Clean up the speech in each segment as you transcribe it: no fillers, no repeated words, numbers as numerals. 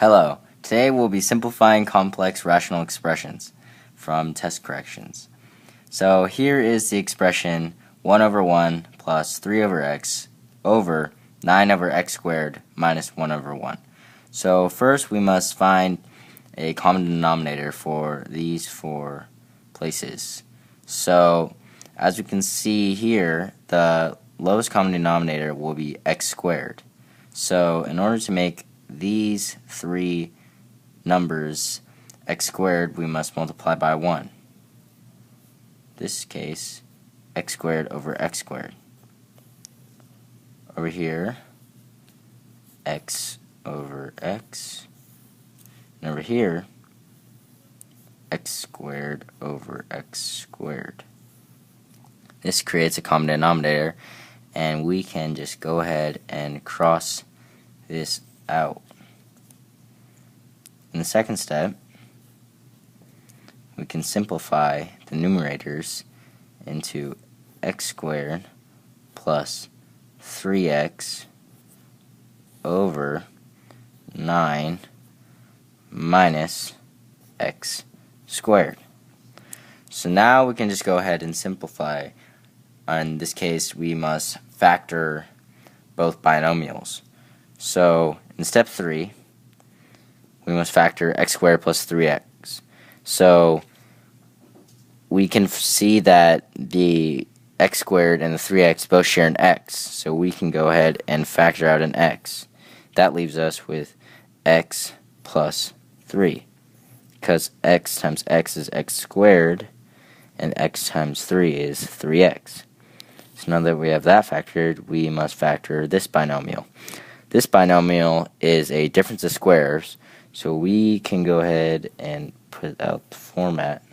Hello, today we'll be simplifying complex rational expressions from test corrections. So here is the expression 1 over 1 plus 3 over x over 9 over x squared minus 1 over 1. So first we must find a common denominator for these four places. So as we can see here, the lowest common denominator will be x squared. So in order to make these three numbers x squared, we must multiply by 1. In this case, x squared over x squared. Over here, x over x. And over here, x squared over x squared. This creates a common denominator, and we can just go ahead and cross this out. In the second step, we can simplify the numerators into x squared plus 3x over 9 minus x squared. So now we can just go ahead and simplify. In this case, we must factor both binomials. So in step 3, we must factor x squared plus 3x. So we can see that the x squared and the 3x both share an x. So we can go ahead and factor out an x. That leaves us with x plus 3. Because x times x is x squared, and x times 3 is 3x. So now that we have that factored, we must factor this binomial. This binomial is a difference of squares, so we can go ahead and put out the format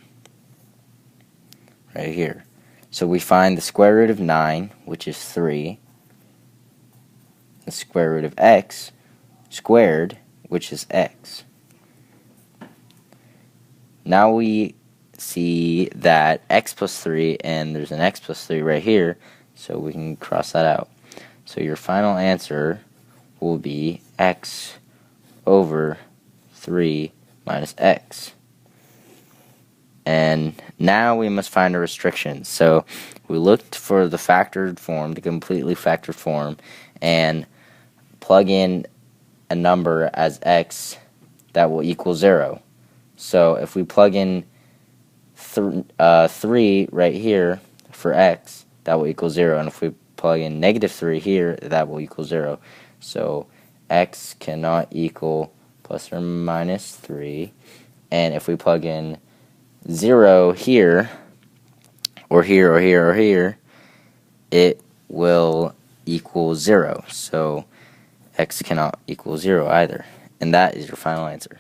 right here. So we find the square root of 9, which is 3, the square root of x squared, which is x. Now we see that x plus 3, and there's an x plus 3 right here, so we can cross that out. So your final answer will be x over 3 minus x. And now we must find a restriction. So we looked for the factored form, the completely factored form, and plug in a number as x that will equal 0. So if we plug in 3 right here for x, that will equal 0. And if we plug in negative 3 here, that will equal 0. So x cannot equal plus or minus 3. And if we plug in 0 here, or here, or here, or here, it will equal 0. So x cannot equal 0 either. And that is your final answer.